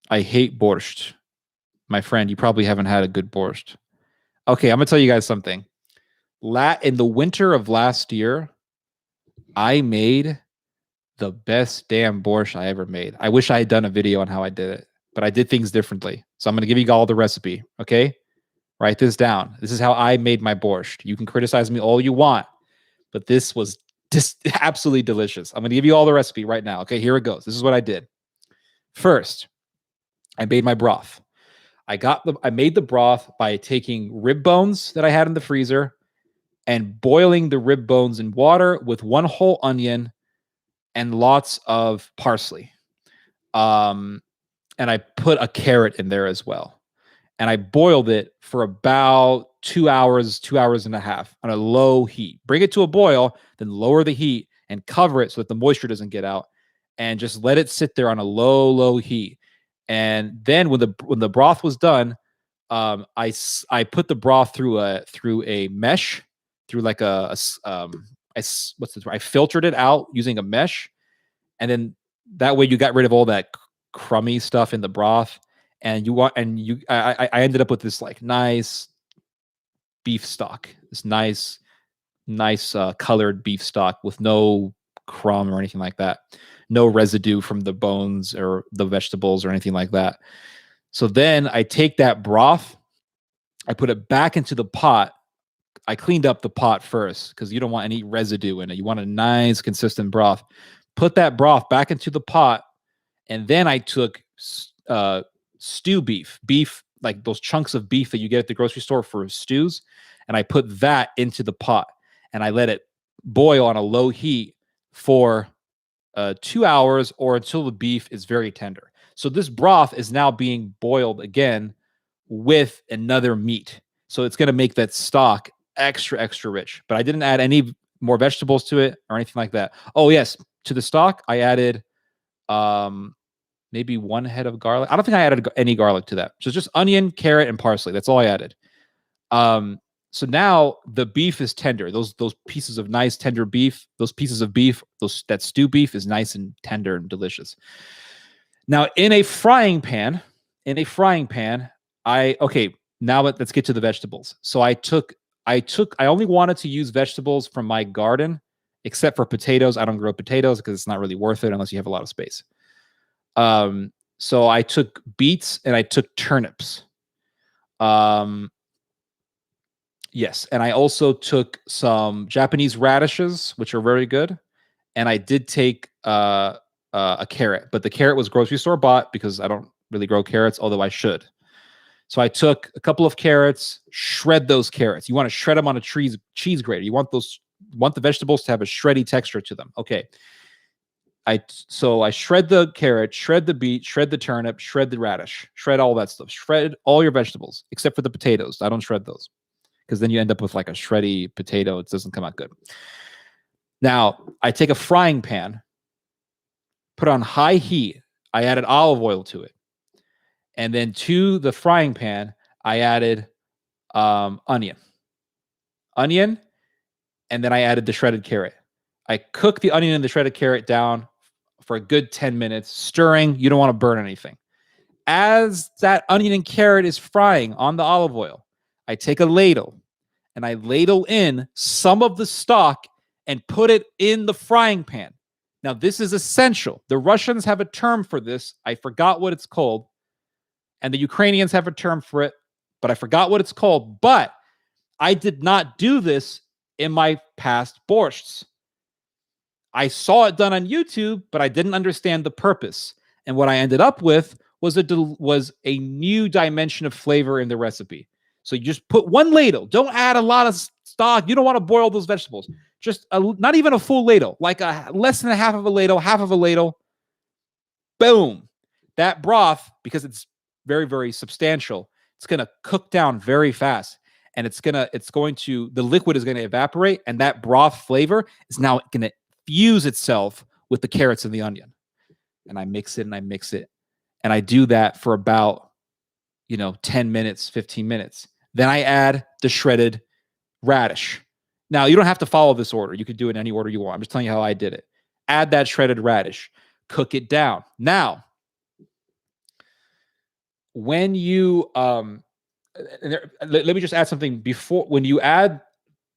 I hate borscht. My friend, you probably haven't had a good borscht. Okay, I'm gonna tell you guys something. In the winter of last year, I made the best damn borscht I ever made. I wish I had done a video on how I did it, but I did things differently. So I'm gonna give you all the recipe. Okay, write this down. This is how I made my borscht. You can criticize me all you want, but this was just absolutely delicious. I'm gonna give you all the recipe right now. Okay, here it goes. This is what I did. First, I made my broth. I made the broth by taking rib bones that I had in the freezer and boiling the rib bones in water with one whole onion and lots of parsley. And I put a carrot in there as well. And I boiled it for about 2 hours, 2 hours and a half on a low heat. Bring it to a boil, then lower the heat and cover it so that the moisture doesn't get out, and just let it sit there on a low heat. And then when the broth was done, I put the broth through a mesh, through like I filtered it out using a mesh, and then that way you got rid of all that crummy stuff in the broth. And I ended up with this like nice beef stock, this nice colored beef stock with no crumb or anything like that, no residue from the bones or the vegetables or anything like that. So then I take that broth, I put it back into the pot. I cleaned up the pot first because you don't want any residue in it. You want a nice consistent broth. Put that broth back into the pot, and then I took stew beef, like those chunks of beef that you get at the grocery store for stews, and I put that into the pot, and I let it boil on a low heat for 2 hours or until the beef is very tender. So this broth is now being boiled again with another meat. So it's going to make that stock extra rich. But I didn't add any more vegetables to it or anything like that. Oh yes, to the stock I added maybe 1 head of garlic. I don't think I added any garlic to that. So just onion, carrot, and parsley. That's all I added. So now the beef is tender. Those pieces of nice tender beef, those pieces of beef, that stew beef is nice and tender and delicious. Now in a frying pan, now let's get to the vegetables. So I only wanted to use vegetables from my garden, except for potatoes. I don't grow potatoes because it's not really worth it unless you have a lot of space. So I took beets and I took turnips. Yes, and I also took some Japanese radishes, which are very good. And I did take a carrot, but the carrot was grocery store bought because I don't really grow carrots, although I should. So I took a couple of carrots, shred those carrots. You want to shred them on a cheese grater. You want the vegetables to have a shreddy texture to them. Okay. So I shred the carrot, shred the beet, shred the turnip, shred the radish, shred all that stuff. Shred all your vegetables except for the potatoes. I don't shred those because then you end up with like a shreddy potato. It doesn't come out good. Now I take a frying pan, put on high heat. I added olive oil to it. And then to the frying pan, I added onion. And then I added the shredded carrot. I cooked the onion and the shredded carrot down for a good 10 minutes, stirring. You don't want to burn anything. As that onion and carrot is frying on the olive oil, I take a ladle and I ladle in some of the stock and put it in the frying pan. Now, this is essential. The Russians have a term for this. I forgot what it's called. And the Ukrainians have a term for it, but I forgot what it's called. But I did not do this in my past borschts. I saw it done on YouTube, but I didn't understand the purpose. And what I ended up with was a new dimension of flavor in the recipe. So you just put one ladle. Don't add a lot of stock. You don't want to boil those vegetables. Just not even a full ladle, like less than half of a ladle. Boom. That broth, because it's very, very substantial, it's going to cook down very fast. And the liquid is going to evaporate. And that broth flavor is now going to fuse itself with the carrots and the onion. And I mix it. And I do that for about, 10 minutes, 15 minutes. Then I add the shredded radish. Now, you don't have to follow this order. You could do it in any order you want. I'm just telling you how I did it. Add that shredded radish. Cook it down. Now, when you let me just add something before when you add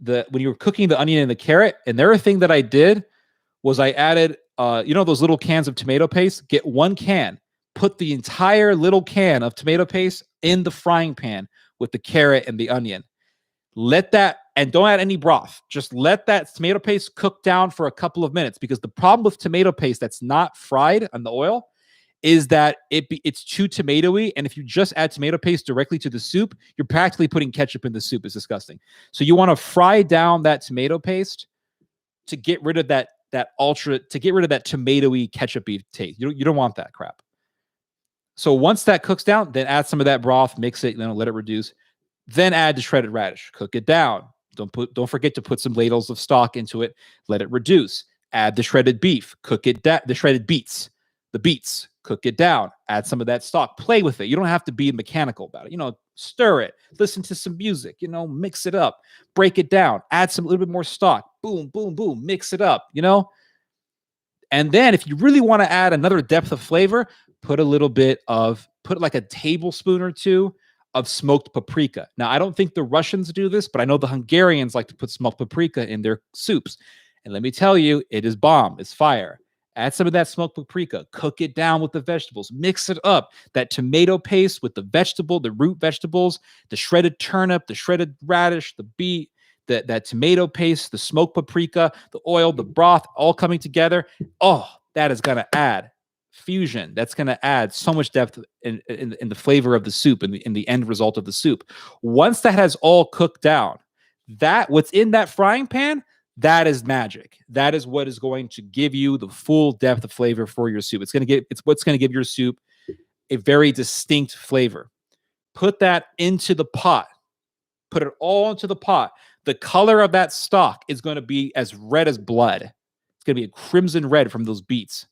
when you're cooking the onion and the carrot. Another thing that I did was I added those little cans of tomato paste. Get one can, put the entire little can of tomato paste in the frying pan with the carrot and the onion. Let that, and don't add any broth. Just let that tomato paste cook down for a couple of minutes, because the problem with tomato paste that's not fried on the oil is that it's too tomatoey. And if you just add tomato paste directly to the soup, you're practically putting ketchup in the soup. It's disgusting. So you want to fry down that tomato paste to get rid of that tomatoey ketchupy taste. You don't want that crap. So once that cooks down, then add some of that broth, mix it, let it reduce. Then add the shredded radish. Cook it down. Don't forget to put some ladles of stock into it. Let it reduce. Add the shredded beef. Cook it down. The shredded beets. The beets. Cook it down. Add some of that stock. Play with it. You don't have to be mechanical about it. Stir it. Listen to some music. Mix it up. Break it down. Add a little bit more stock. Boom, boom, boom. Mix it up. And then if you really want to add another depth of flavor, put like a tablespoon or two of smoked paprika. Now, I don't think the Russians do this, but I know the Hungarians like to put smoked paprika in their soups. And let me tell you, it is bomb. It's fire. Add some of that smoked paprika. Cook it down with the vegetables. Mix it up. That tomato paste with the root vegetables, the shredded turnip, the shredded radish, the beet, that tomato paste, the smoked paprika, the oil, the broth, all coming together. Oh, that is going to add fusion. That's going to add so much depth in the flavor of the soup and in the end result of the soup. Once that has all cooked down, what's in that frying pan, that is magic. That is what is going to give you the full depth of flavor for your soup. It's what's going to give your soup a very distinct flavor. Put that into the pot. Put it all into the pot. The color of that stock is going to be as red as blood. It's going to be a crimson red from those beets.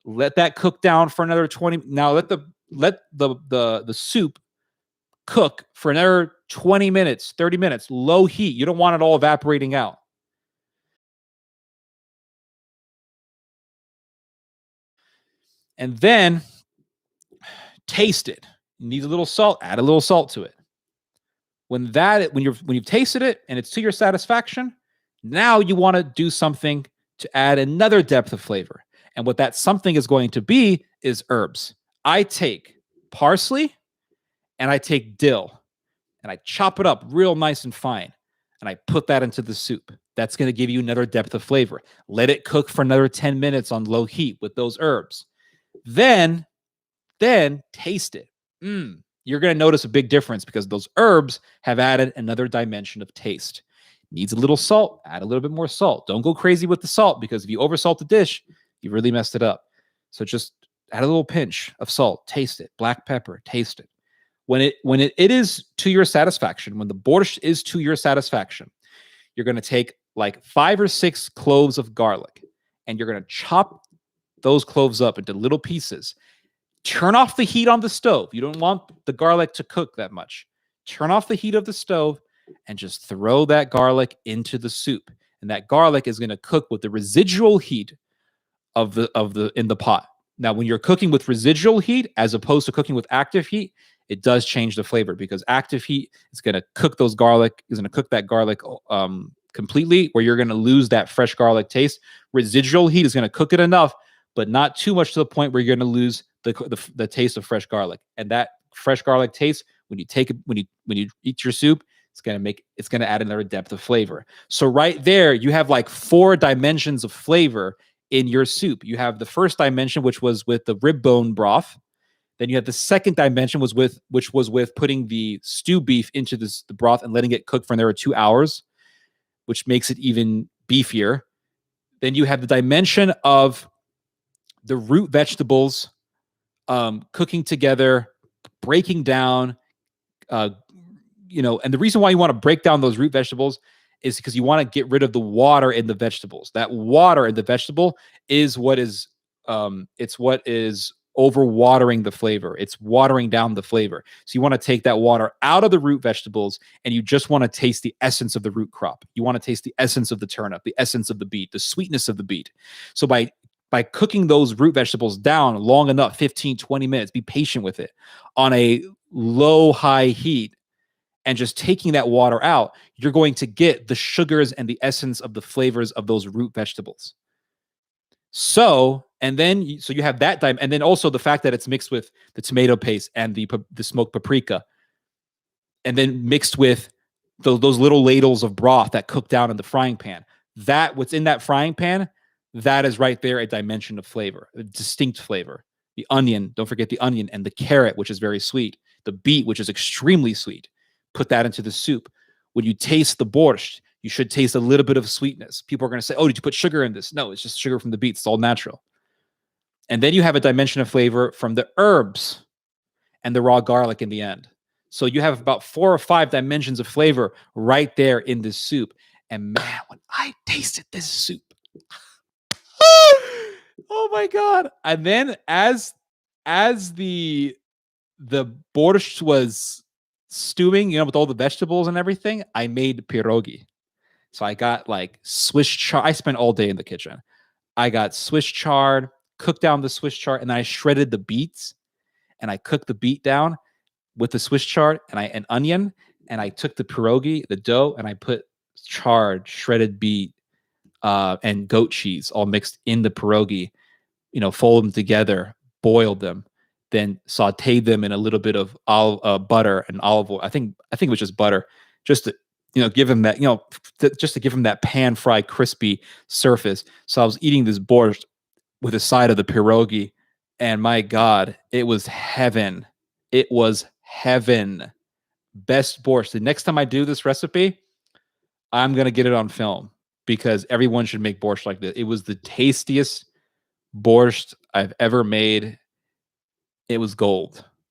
Let that cook down for another 20. Now let the soup cook for another 20 minutes, 30 minutes, low heat. You don't want it all evaporating out. And then taste it. You need a little salt, add a little salt to it. When you've tasted it and it's to your satisfaction, now you want to do something to add another depth of flavor. And what that something is going to be is herbs. I take parsley and I take dill and I chop it up real nice and fine. And I put that into the soup. That's going to give you another depth of flavor. Let it cook for another 10 minutes on low heat with those herbs. Then taste it. You're going to notice a big difference because those herbs have added another dimension of taste. Needs a little salt, add a little bit more salt. Don't go crazy with the salt, because if you oversalt the dish, you really messed it up. So just add a little pinch of salt, taste it. Black pepper, taste it. When it is to your satisfaction, when the borscht is to your satisfaction, you're going to take like 5 or 6 cloves of garlic and you're going to chop those cloves up into little pieces. Turn off the heat on the stove. You don't want the garlic to cook that much. Turn off the heat of the stove and just throw that garlic into the soup. And that garlic is going to cook with the residual heat in the pot. Now, when you're cooking with residual heat as opposed to cooking with active heat, it does change the flavor, because active heat is going to cook that garlic completely, where you're going to lose that fresh garlic taste. Residual heat is going to cook it enough, but not too much to the point where you're going to lose the taste of fresh garlic. And that fresh garlic taste, when you eat your soup, it's going to add another depth of flavor. So right there, you have like 4 dimensions of flavor in your soup. You have the first dimension, which was with the rib bone broth. Then you have the second dimension, which was with putting the stew beef into the broth and letting it cook for another 2 hours, which makes it even beefier. Then you have the dimension of the root vegetables cooking together, breaking down, and the reason why you want to break down those root vegetables is because you want to get rid of the water in the vegetables. That water in the vegetable is what is overwatering the flavor. It's watering down the flavor. So you want to take that water out of the root vegetables, and you just want to taste the essence of the root crop. You want to taste the essence of the turnip, the essence of the beet, the sweetness of the beet. So by by cooking those root vegetables down long enough, 15, 20 minutes, be patient with it on a low, high heat, and just taking that water out, you're going to get the sugars and the essence of the flavors of those root vegetables. So, and then so you have that time, and then also the fact that it's mixed with the tomato paste and the smoked paprika, and then mixed with those little ladles of broth that cook down in the frying pan. That what's in that frying pan, that is right there a dimension of flavor, a distinct flavor. The onion, don't forget the onion, and the carrot, which is very sweet. The beet, which is extremely sweet. Put that into the soup. When you taste the borscht, you should taste a little bit of sweetness. People are going to say, "Oh, did you put sugar in this?" No, it's just sugar from the beets. It's all natural. And then you have a dimension of flavor from the herbs and the raw garlic in the end. So you have about 4 or 5 dimensions of flavor right there in this soup. And man, when I tasted this soup, oh my god! And then as the borscht was stewing, with all the vegetables and everything, I made pierogi. So I got like Swiss chard. I spent all day in the kitchen. I got Swiss chard, cooked down the Swiss chard, and then I shredded the beets, and I cooked the beet down with the Swiss chard and an onion, and I took the pierogi, the dough, and I put chard, shredded beet, and goat cheese all mixed in the pierogi. Fold them together, boiled them, then sauteed them in a little bit of butter and olive oil. I think it was just butter, just to give them that just to give them that pan fried crispy surface. So I was eating this borscht with a side of the pierogi, and my God, it was heaven. It was heaven. Best borscht. The next time I do this recipe, I'm gonna get it on film because everyone should make borscht like this. It was the tastiest borscht I've ever made. It was gold.